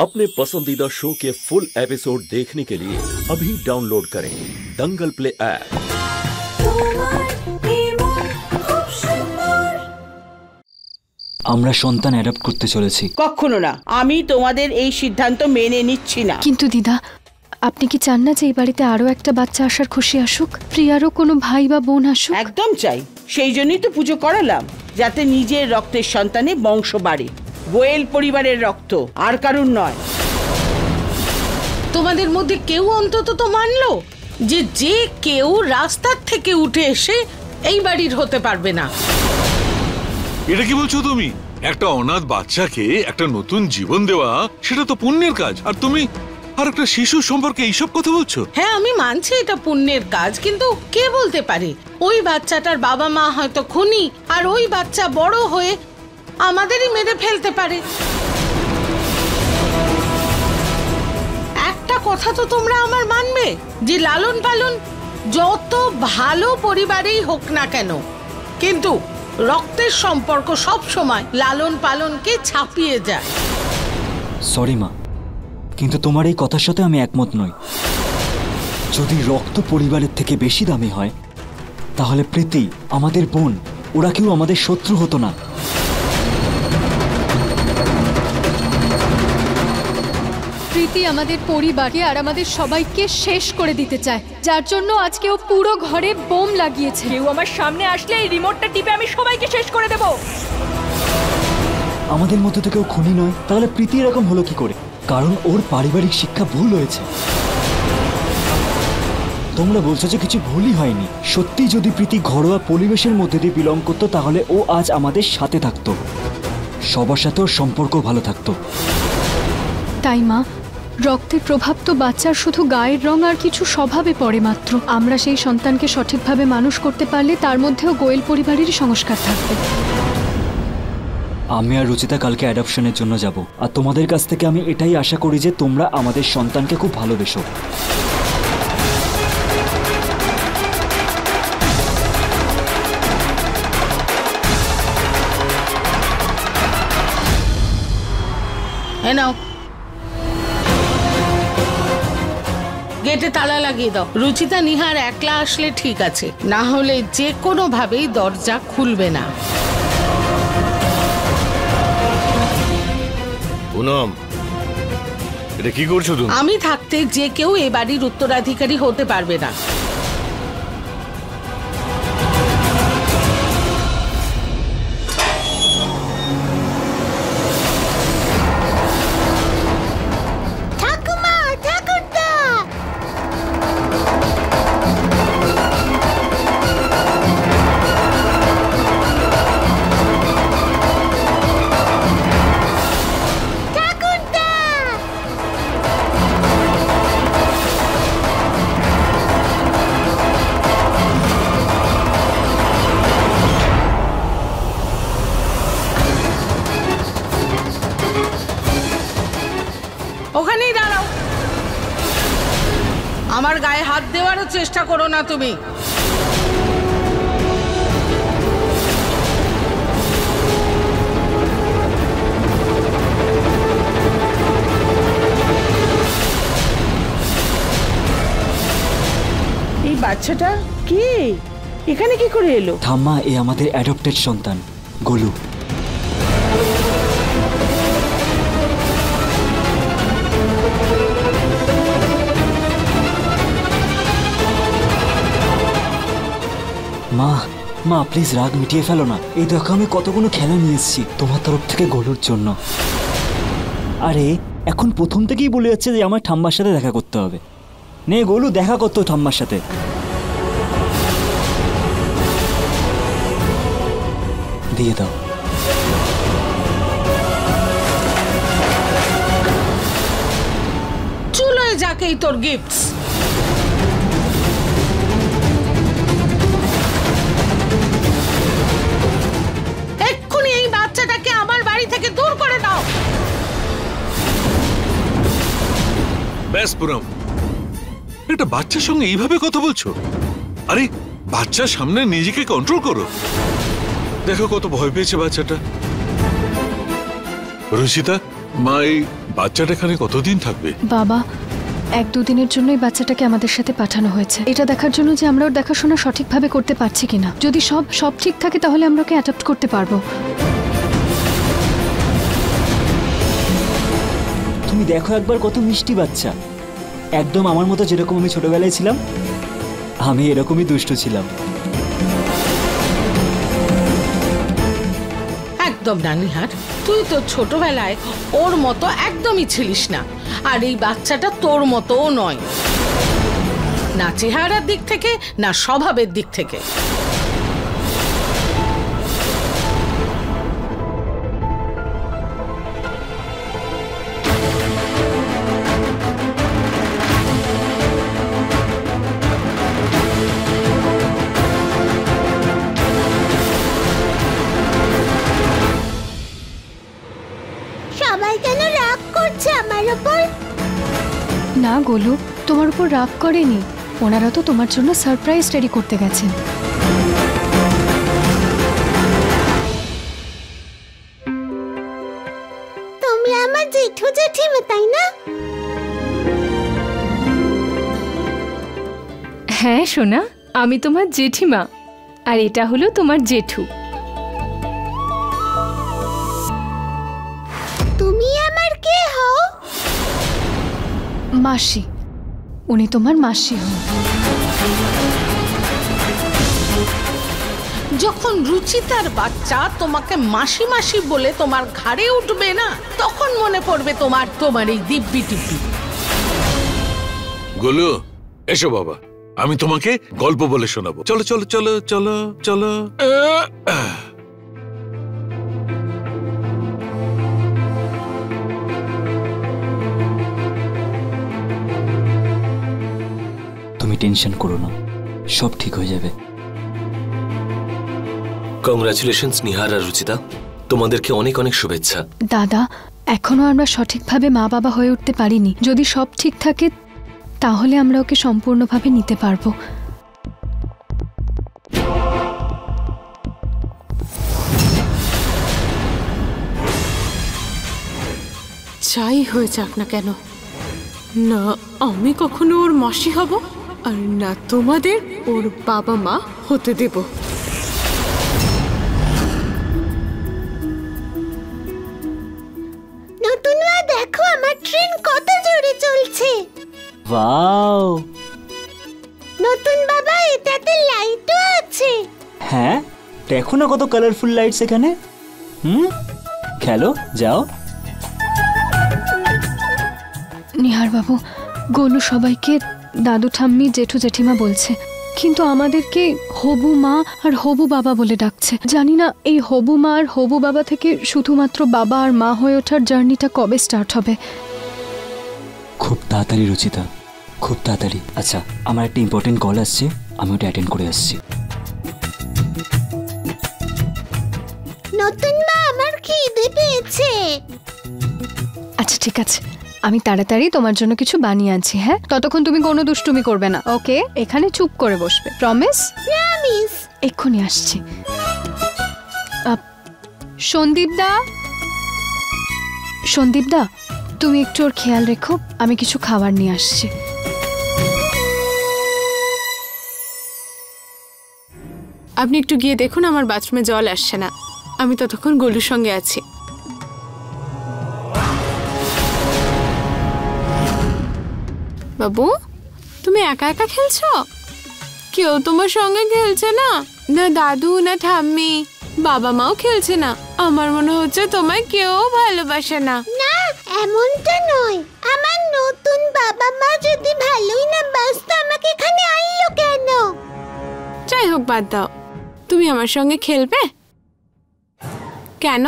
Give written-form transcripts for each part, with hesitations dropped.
अपने पसंदीदा शो के फुल एपिसोड देखने के लिए अभी डाउनलोड करें दंगल प्ले ऐप। আমরা সন্তান অ্যাডপ্ট করতে চলেছি। কখনো না, আমি তোমাদের এই সিদ্ধান্ত মেনে নিচ্ছি না। কিন্তু দিদা, আপনি কি চান না যে এই বাড়িতে আরো একটা বাচ্চা আসার খুশি আসুক, প্রিয়ারও কোনো ভাই বা বোন আসুক? একদম চাই, সেই জন্যই তো পুজো করালাম, যাতে নিজের রক্তের সন্তানে বংশ বাড়ে। গোয়েল পরিবারের রক্ত, আর কারুর নয়। তোমাদের মধ্যে কেউ অন্তত তো মানলো যে যে কেউ রাস্তার থেকে উঠে এসে এই বাড়ির হতে পারবে না। এটা কি বলছো তুমি? একটা অনাথ বাচ্চাকে একটা নতুন জীবন দেওয়া, সেটা তো পুণ্যের কাজ, আর তুমি আর একটা শিশু সম্পর্কে এইসব কথা বলছো? হ্যাঁ, আমি মানছি এটা পুণ্যের কাজ, কিন্তু কে বলতে পারে ওই বাচ্চাটার বাবা মা হয়তো খুনি, আর ওই বাচ্চা বড় হয়ে আমাদেরই মেরে ফেলতে পারে। একটা কথা তো তোমরা আমার মানবে যে লালন পালন যত ভালো পরিবারেই হোক না কেন, কিন্তু রক্তের সম্পর্ক সব সময় লালন পালনকে ছাপিয়ে যায়। সরি মা, কিন্তু তোমার এই কথার সাথে আমি একমত নই। যদি রক্ত পরিবারের থেকে বেশি দামি হয়, তাহলে প্রীতি আমাদের বোন, ওরা কেউ আমাদের শত্রু হতো না। প্রীতি আমাদের পরিবারকে আর আমাদের সবাইকে শেষ করে দিতে চায়, যার জন্য আজকে ও পুরো ঘরে বোম লাগিয়েছে। কেউ আমার সামনে আসলে এই রিমোটটা টিপে আমি সবাইকে শেষ করে দেব। আমাদের মধ্যে তো কেউ খুনি নয়, তাহলে প্রীতি এরকম হলো কি করে? কারণ ওর পারিবারিক শিক্ষা ভুল হয়েছে। তোমরা বলছো যে কিছু ভুলই হয়নি। সত্যি যদি প্রীতি ঘরোয়া পরিবেশের মধ্যে দিয়ে বিলং করতো, তাহলে ও আজ আমাদের সাথে থাকতো, সবার সাথে ওর সম্পর্ক ভালো থাকতো। তাই মা, রক্তের প্রভাব তো বাচ্চার শুধু গায়ের রং আর কিছু স্বভাবে পড়ে মাত্র। আমরা সেই সন্তানকে সঠিকভাবে মানুষ করতে পারলে তার মধ্যেও গোয়েল পরিবারেরই সংস্কার থাকবে। আমি আর রুচিতা কালকে অ্যাডপশনের জন্য যাব, আর তোমাদের কাছ থেকে আমি এটাই আশা করি যে তোমরা আমাদের সন্তানকে খুব ভালোবেসো। নাও, গেটে তালা লাগিয়ে দাও। রুচিতা নিহার একলা আসলে ঠিক আছে, না হলে যে কোনো ভাবেই দরজা খুলবে না। পুনম, এটা কি করছো তুমি? আমি থাকতে যে কেউ এ বাড়ির উত্তরাধিকারী হতে পারবে না। ওখানেই দাঁড়াও, আমার গায়ে হাত দেওয়ারও চেষ্টা করো না তুমি। এই বাচ্চাটা কি এখানে কি করে এলো? ঠাম্মা, এ আমাদের অ্যাডপ্টেড সন্তান গোলু। মা মা, প্লিজ রাগ মিটিয়ে ফেলো না। এই দেখো, আমি কতগুলো খেলা নিয়ে এসেছি তোমার তরফ থেকে গোলুর জন্য। আরে এখন প্রথম থেকেই বলে যাচ্ছে যে আমার ঠাম্মার সাথে দেখা করতে হবে। নে গোলু, দেখা করতো ঠাম্মার সাথে। দিয়ে দাও। চুলোয় যাকেই তোর গিফটস। এক্ষুনি এই বাচ্চাটাকে আমার বাড়ি থেকে দূর করে দাও। ব্যাস পুনম, একটা বাচ্চার সঙ্গে এইভাবে কথা বলছো? আরে বাচ্চার সামনে নিজেকে কন্ট্রোল করো। দেখো কত ভয় পেয়েছে বাচ্চাটা। রুচিতা, মা, এই বাচ্চাটা এখানে কতদিন থাকবে? বাবা, 1-2 দিনের জন্যই বাচ্চাটাকে আমাদের সাথে পাঠানো হয়েছে, এটা দেখার জন্য যে আমরা ওর দেখাশোনা সঠিকভাবে করতে পারছি কিনা। যদি সব ঠিক থাকে তাহলে আমরা ওকে অ্যাডাপ্ট করতে পারবো। তুমি দেখো একবার কত মিষ্টি বাচ্চা, একদম আমার মতো, যেরকম আমি ছোটবেলায় ছিলাম। আমি এরকমই দুষ্টু ছিলাম। একদম না নিহার, তুই তো ছোটবেলায় ওর মতো একদমই ছিলিস না, আর এই বাচ্চাটা তোর মতোও নয়, না চেহারার দিক থেকে না স্বভাবের দিক থেকে। সবাই কেন রাগ করছে আমার উপর? না গোলু, তোমার উপর রাগ করেনি, ওনারা তো তোমার জন্য সারপ্রাইজ রেডি করতে গেছেন। তুমি আমার জেঠু জেঠিমা, তাই না? হ্যাঁ সোনা, আমি তোমার জেঠিমা, আর এটা হলো তোমার জেঠু। তুমি আমার কে হও? মাসি, উনি তোমার মাসি হন। যখন রুচিতার বাচ্চা তোমাকে মাসি মাসি বলে তোমার ঘাড়ে উঠবে না, তখন মনে পড়বে তোমার এই দিব্যি টিব্বি। গোলু, এসো বাবা, আমি তোমাকে গল্প বলে শোনাবো। চলো চলো চলো চলো চলো। তুমি টেনশন করো না, সব ঠিক হয়ে যাবে। কংগ্রাচুলেশনস নিহার আর রুচিতা, তোমাদেরকে অনেক অনেক শুভেচ্ছা। দাদা, এখনো আমরা সঠিকভাবে মা বাবা হয়ে উঠতে পারিনি। যদি সব ঠিক থাকে তাহলে আমরা ওকে সম্পূর্ণভাবে নিতে পারবো। যাই হয়ে যাক না কেন, না আমি কখনো ওর মাসি হব, আর না তোমাদের ওর বাবা মা হতে দেব। নতুন মা, দেখো আমার ট্রেন কত জোরে চলছে। ওয়াও! নতুন বাবা, এটাতে লাইটও আছে। হ্যাঁ, দেখো না কত কালারফুল লাইটস এখানে। খেলো, যাও। নিহার বাবু, গোলু সবাইকে দাদু ঠাম্মি জেঠু জেঠিমা বলছে, কিন্তু আমাদেরকে হবু মা আর হবু বাবা বলে ডাকছে। জানি না এই হবু মা আর হবু বাবা থেকে শুধুমাত্র বাবা আর মা হয়ে ওঠার জার্নিটা কবে স্টার্ট হবে। খুব তাড়াতাড়ি রুচিতা, খুব তাড়াতাড়ি। আচ্ছা, আমার একটা ইম্পর্টেন্ট কল আসছে, আমি ওটা অ্যাটেন্ড করে আসছি। নতুন মা, আমার খিদে পেয়েছে। আচ্ছা ঠিক আছে, আমি তাড়াতাড়ি তোমার জন্য কিছু বানিয়ে আনছি। হ্যাঁ, ততক্ষণ তুমি কোনো দুষ্টুমি করবে না, ওকে? এখানে চুপ করে বসবে, প্রমিস? প্রমিস। এক্ষুনি আসছি। সন্দীপ দা, সন্দীপ দা, তুমি একটু ওর খেয়াল রেখো, আমি কিছু খাবার নিয়ে আসছি। আপনি একটু গিয়ে দেখুন আমার বাথরুমে জল আসছে না, আমি ততক্ষণ গোলুর সঙ্গে আছি। বাবু, তুমি একা একা খেলছো? কেউ তোমার সঙ্গে খেলছে না, না দাদু না ঠাম্মি, বাবা মাও খেলছে না। আমার মনে হচ্ছে তোমায় কেউ ভালোবাসে না। না, এমনটা নয়। আমার নতুন বাবা মা যদি ভালোই না বাসতো, আমাকে এখানে আনলো কেন? যাই হোক, বাদ দাও। তুমি আমার সঙ্গে খেলবে কেন?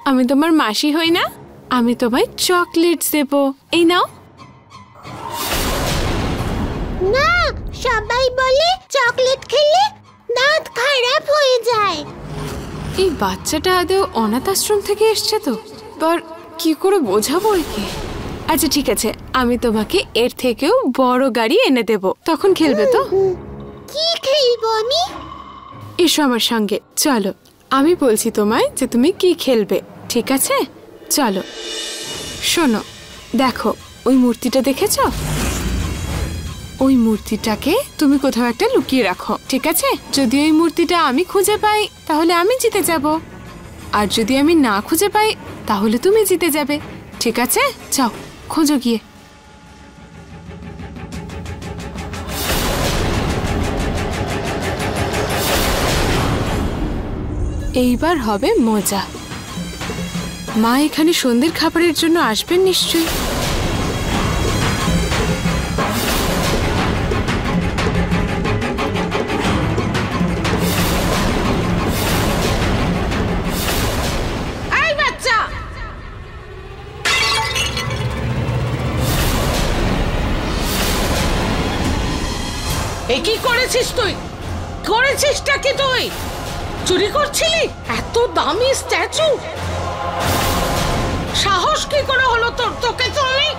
আমি তোমার মাসি হই না? আমি তোমায় চকলেটস দেবো, এই নাও। না, সবাই বলে চকলেট খেলে দাঁত খারাপ হয়ে যায়। এই বাচ্চাটা আদৌ অনাথ আশ্রম থেকে এসছে তো, এবার কি করে বোঝাবো একে? আচ্ছা ঠিক আছে, আমি তোমাকে এর থেকেও বড় গাড়ি এনে দেব, তখন খেলবে তো? কি খেলবো আমি? এসো আমার সঙ্গে, চলো। আমি বলছি তোমায় যে তুমি কি খেলবে, ঠিক আছে? চলো। শোনো, দেখো ওই মূর্তিটা দেখেছো? ওই মূর্তিটাকে তুমি কোথাও একটা লুকিয়ে রাখো, ঠিক আছে? যদি ওই মূর্তিটা আমি খুঁজে পাই তাহলে আমি জিতে যাব, আর যদি আমি না খুঁজে পাই তাহলে তুমি জিতে যাবে, ঠিক আছে? যাও খোঁজো গিয়ে। এইবার হবে মজা। মা এখানে সন্ধ্যের খাবারের জন্য আসবেন নিশ্চয়ই। এই বাচ্চা, এ কি করেছিস তুই? করেছিসটা কি তুই? চুরি করছিলি এত দামি স্ট্যাচু? সাহস কি করে হলো তোর? তোকে চললি?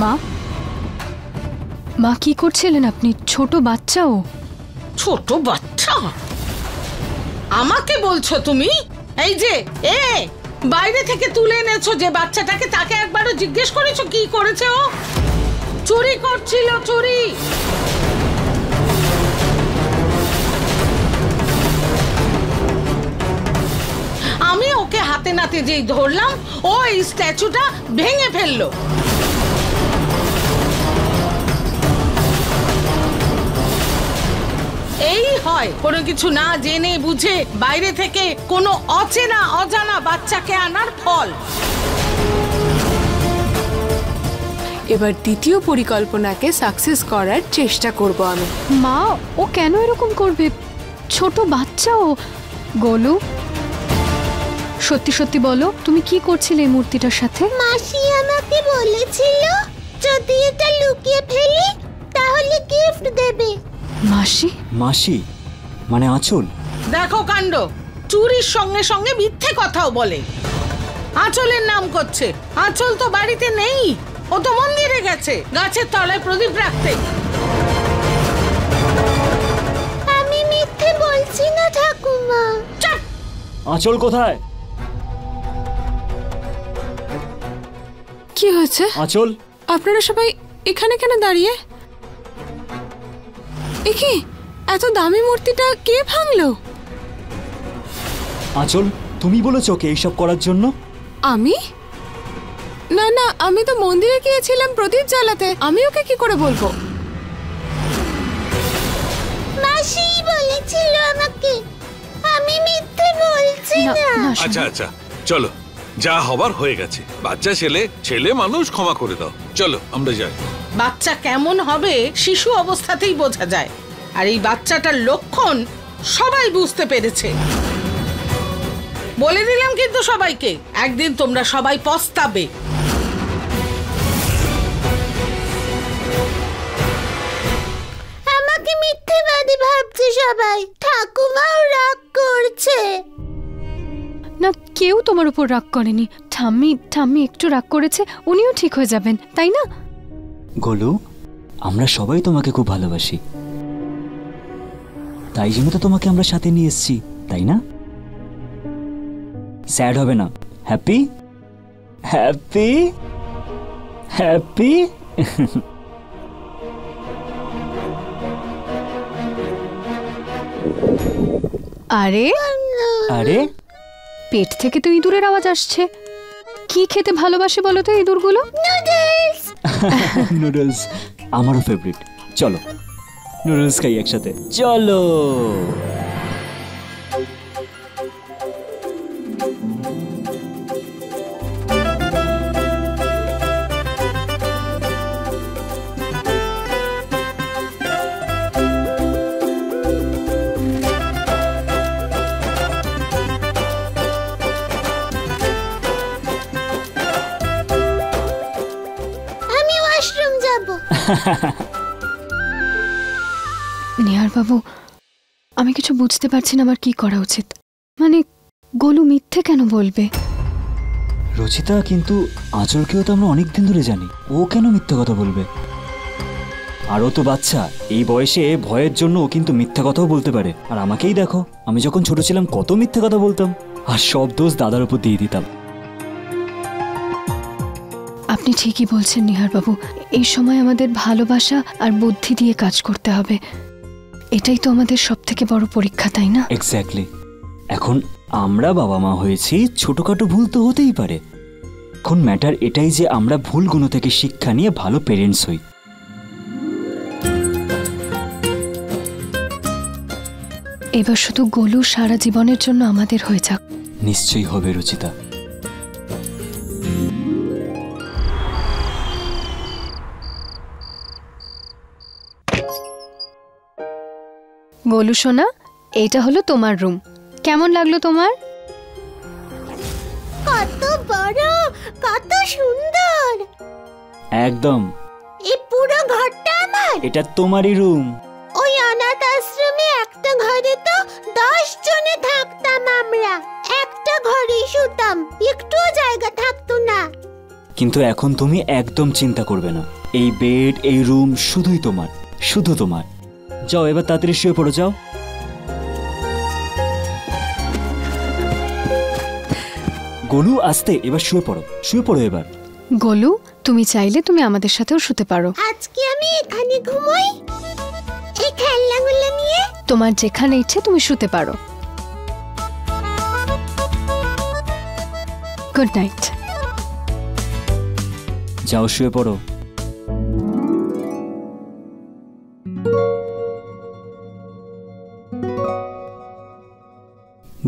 মা, মা কি করছিলেন আপনি? ছোট বাচ্চাও? ছোট বাচ্চা আমাকে বলছো তুমি? এই যে বাইরে থেকে তুলে এনেছো যে বাচ্চাটাকে, তাকে একবারও জিজ্ঞেস করেছো কি করেছে ও? চুরি করছিল, চুরি। আমি ওকে হাতে নাতে যেই ধরলাম, ও এই স্ট্যাচুটা ভেঙে ফেললো। এই হয় কোনো কিছু না জেনে বুঝে বাইরে থেকে কোনো অচেনা অজানা বাচ্চাকে আনার ফল। এবার দ্বিতীয় পরিকল্পনাকে সাকসেস করার চেষ্টা করব আমি। মা, ও কেন এরকম করবে? ছোট বাচ্চাও। গোলু, সত্যি সত্যি বলো, তুমি কি করছিলে এই মূর্তিটার সাথে? মাসি আমাকে বলেছিল যদি এটা লুকিয়ে ফেলি তাহলে গিফট দেবে। মাসি? মাসি মানে আঁচল? দেখো কাণ্ড, চুরির সঙ্গে সঙ্গে মিথ্যে কথাও বলে। আঁচলের নাম করছে। আঁচল তো বাড়িতে নেই, ও তো মন্দিরে গেছে গাছের তলায় প্রদীপ রাখতে। আমি মিথ্যে বলছি না ঠাকুমা। আঁচল কোথায়? কি হয়েছে? আঁচল, আপনারা সবাই এখানে কেন দাঁড়িয়ে? একে এত দামি মূর্তিটা কে ভাঙলো? আঁচল, তুমি বলেছো ওকে এইসব করার জন্য? আমি? না না, আমি তো মন্দিরে গিয়েছিলাম প্রদীপ জ্বালাতে, আমি ওকে কি করে বলবো? মাসি বলেছিল আমাকে, আমি মিথ্যে বলছি না। আচ্ছা আচ্ছা, চলো, যা হবার হয়ে গেছে। বাচ্চা ছেলে, ছেলে মানুষ, ক্ষমা করে দাও। চলো আমরা যাই। বাচ্চা কেমন হবে শিশু অবস্থাতেই বোঝা যায়, আর এই বাচ্চাটার লক্ষণ সবাই বুঝতে পেরেছে। বলে দিলাম কিন্তু সবাইকে, একদিন তোমরা সবাই পস্তাবে। আমাকে মিথ্যেবাদী ভাবছে সবাই। ঠাকুমাও রাগ করছে। না, কেউ তোমার উপর রাগ করেনি। ঠাম্মি একটু রাগ করেছে, উনিও ঠিক হয়ে যাবেন, তাই না? গোলু, আমরা সবাই তোমাকে খুব ভালোবাসি, তাই জন্য তো তোমাকে আমরা সাথে নিয়ে এসেছি, তাই না? স্যাড হবে না। Happy happy happy. আরে আরে, পেট থেকে তো ইঁদুরের আওয়াজ আসছে। কি খেতে ভালোবাসে বলো তো ইঁদুরগুলো? নুডলস। নুডলস আমারও ফেভারিট। চলো নুডলস খাই একসাথে, চলো। আমি ওয়াশরুম যাব। নিহার বাবু, আমি কিছু বুঝতে পারছি না আমার কি করা উচিত। মানে গোলু মিথ্যে কেন বলবে? রচিতা, কিন্তু আঁচলকেও তো আমরা অনেক দিন ধরে জানি, ও কেন মিথ্যে কথা বলবে? আর ও তো বাচ্চা, এই বয়সে ভয়ের জন্য ও কিন্তু মিথ্যা কথাও বলতে পারে। আর আমাকেই দেখো, আমি যখন ছোট ছিলাম কত মিথ্যা কথা বলতাম, আর সব দোষ দাদার উপর দিয়ে দিতাম। আপনি ঠিকই বলছেন নিহার বাবু, এই সময় আমাদের ভালোবাসা আর বুদ্ধি দিয়ে কাজ করতে হবে। এটাই তো আমাদের সবথেকে বড় পরীক্ষা, তাই না? এক্স্যাক্টলি। এখন আমরা বাবা মা হয়েছি, ছোটখাটো ভুল তো হতেই পারে। এখন ম্যাটার এটাই যে আমরা ভুলগুলো থেকে শিক্ষা নিয়ে ভালো পেরেন্টস হই। এবার শুধু গোলু সারা জীবনের জন্য আমাদের হয়ে যাক। নিশ্চয়ই হবে রুচিতা। গোলু সোনা, এইটা হলো তোমার রুম। কেমন লাগলো তোমার? কত বড়, কত সুন্দর। একদম। এই পুরো ঘরটা আমার? এটা তোমারই রুম। ওই অনাথ আশ্রমে একটা ঘরে তো 10 জনে থাকতাম আমরা। একটা ঘরে শুতাম, একটুও জায়গা থাকতো না। কিন্তু এখন তুমি একদম চিন্তা করবে না, এই বেড, এই রুম শুধুই তোমার, শুধু তোমার। যাও এবার তাড়াতাড়ি শুয়ে পড়ো, যাও। গোলু আস্তে, এবার শুয়ে পড়ো, শুয়ে পড়ো এবার। গোলু, তুমি চাইলে তুমি আমাদের সাথেও শুতে পারো। আজকে আমি এখানে ঘুমোই, এই খেলনাগুলো নিয়ে। তোমার যেখানে ইচ্ছে তুমি শুতে পারো। Good night. যাও শুয়ে পড়ো।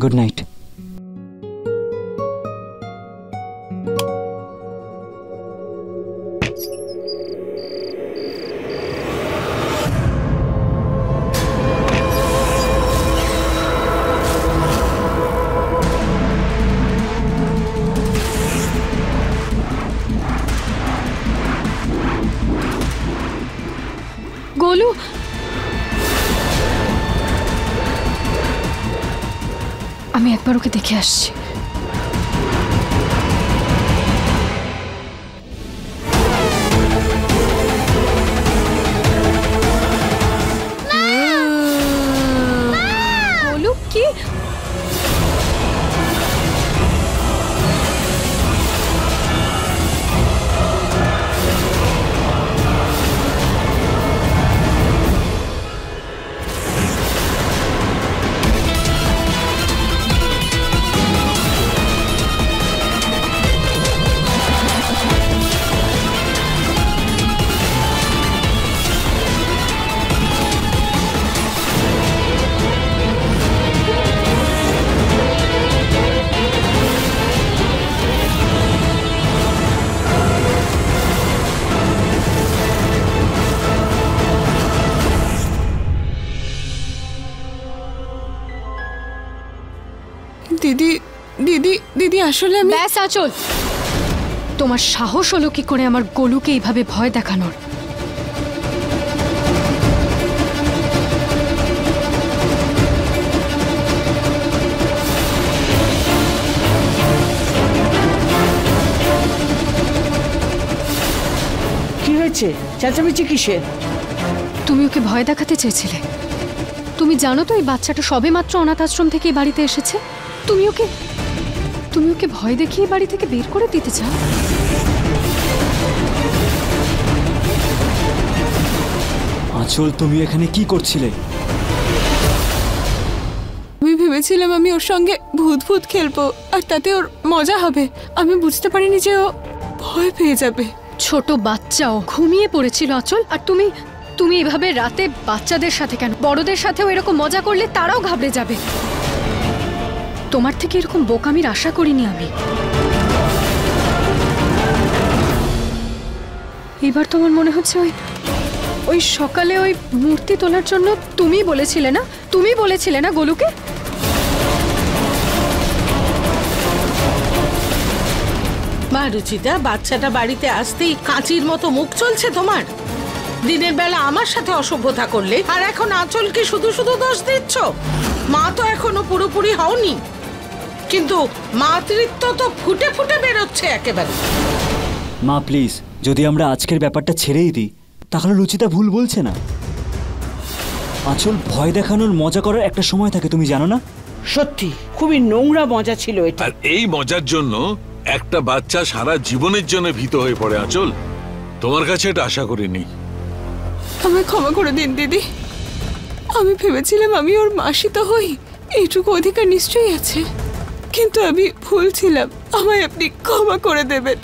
Good night. গোলু, আমি একবার ওকে দেখে আসছি। গোলু, কি? দিদি দিদি দিদি আসলে আমি। ব্যাস আঁচল, তোমার সাহস হলো কি করে আমার গোলুকে এইভাবে ভয় দেখানোর? কি হয়েছে? চেঁচামেচি কিসের? তুমি ওকে ভয় দেখাতে চেয়েছিলে। তুমি জানো তো এই বাচ্চাটা সবেমাত্র অনাথ আশ্রম থেকে এই বাড়িতে এসেছে। তুমি ওকে ভয় দেখিয়ে বাড়ি থেকে বের করে দিতে চাও? আঁচল, তুমি এখানে কি করছিলে? আমি ভেবেছিলাম আমি ওর সঙ্গে ভূত ভূত খেলবো আর তাতে ওর মজা হবে। আমি বুঝতে পারিনি যে ও ভয় পেয়ে যাবে। ছোট বাচ্চাও ঘুমিয়ে পড়েছিল আঁচল, আর তুমি এভাবে রাতে বাচ্চাদের সাথে কেন? বড়দের সাথেও এরকম মজা করলে তারাও ঘাবড়ে যাবে। তোমার থেকে এরকম বোকামির আশা করিনি আমি। এবার তোমার মনে হচ্ছে ওই সকালে ওই মূর্তি তোলার জন্য তুমি বলেছিলে না গোলুকে? মা রুচিতা, বাচ্চাটা বাড়িতে আসতেই কাঁচির মতো মুখ চলছে তোমার। দিনের বেলা আমার সাথে অসভ্যতা করলে, আর এখন আঁচলকে শুধু শুধু দোষ দিচ্ছ। মা তো এখনো পুরোপুরি হওনি, কিন্তু মাতৃত্ব তো ফুটে ফুটে বেরোচ্ছে একেবারে। মা প্লিজ, যদি আমরা আজকের ব্যাপারটা ছেড়েই দিই তাহলে রুচিতা ভুল বলছে না। আঁচল, ভয় দেখানোর মজা করার একটা সময় থাকে, তুমি জানো না? সত্যি খুবই নোংরা মজা ছিল এটা। আর এই মজার জন্য একটা বাচ্চা সারা জীবনের জন্য ভীত হয়ে পড়ে। আঁচল, তোমার কাছে এটা আশা করিনি। আমায় ক্ষমা করে দিন দিদি। আমি ভেবেছিলাম আমি ওর মাসি তো হই, এইটুকু অধিকার নিশ্চয়ই আছে, কিন্তু আমি ভুল ছিলাম। আমায় আপনি ক্ষমা করে দেবেন।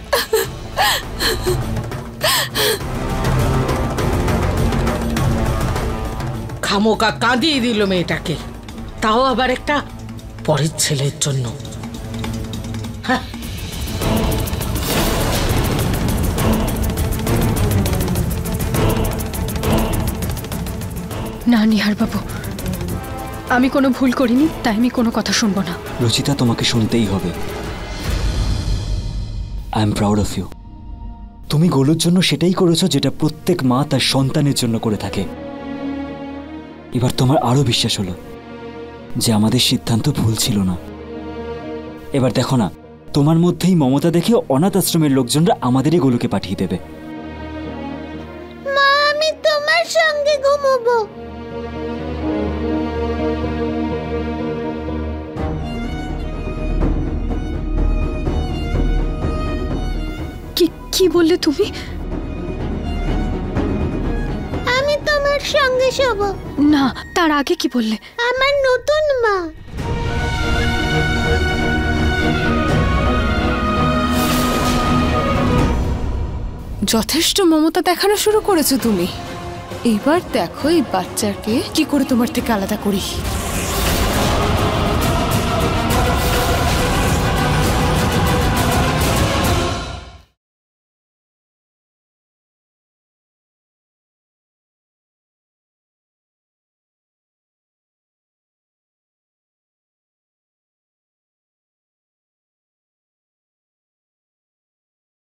খামোকা কাঁদিয়ে দিল মেয়েটাকে, তাও আবার একটা পরের ছেলের জন্য। হ্যাঁ, না নিহার বাবু, আমি কোনো ভুল করিনি, তাই আমি কোনো কথা শুনবো না। রুচিতা, তোমাকে শুনতেই হবে। I am proud of you. তুমি গোলুর জন্য সেটাই করেছো যেটা প্রত্যেক মা তার সন্তানের জন্য করে থাকে। এবার তোমার আরো বিশ্বাস হলো যে আমাদের সিদ্ধান্ত ভুল ছিল না। এবার দেখো না, তোমার মধ্যেই মমতা দেখে অনাথ আশ্রমের লোকজনরা আমাদেরই গোলুকে পাঠিয়ে দেবে। মা, আমি তোমার সঙ্গে ঘুমোবো। কি বললে তুমি? আমি তোমার সঙ্গে শোবো। না, তার আগে কি বললে? আমার নতুন মা। যথেষ্ট মমতা দেখানো শুরু করেছো তুমি। এবার দেখো এই বাচ্চাকে কি করে তোমার থেকে আলাদা করি।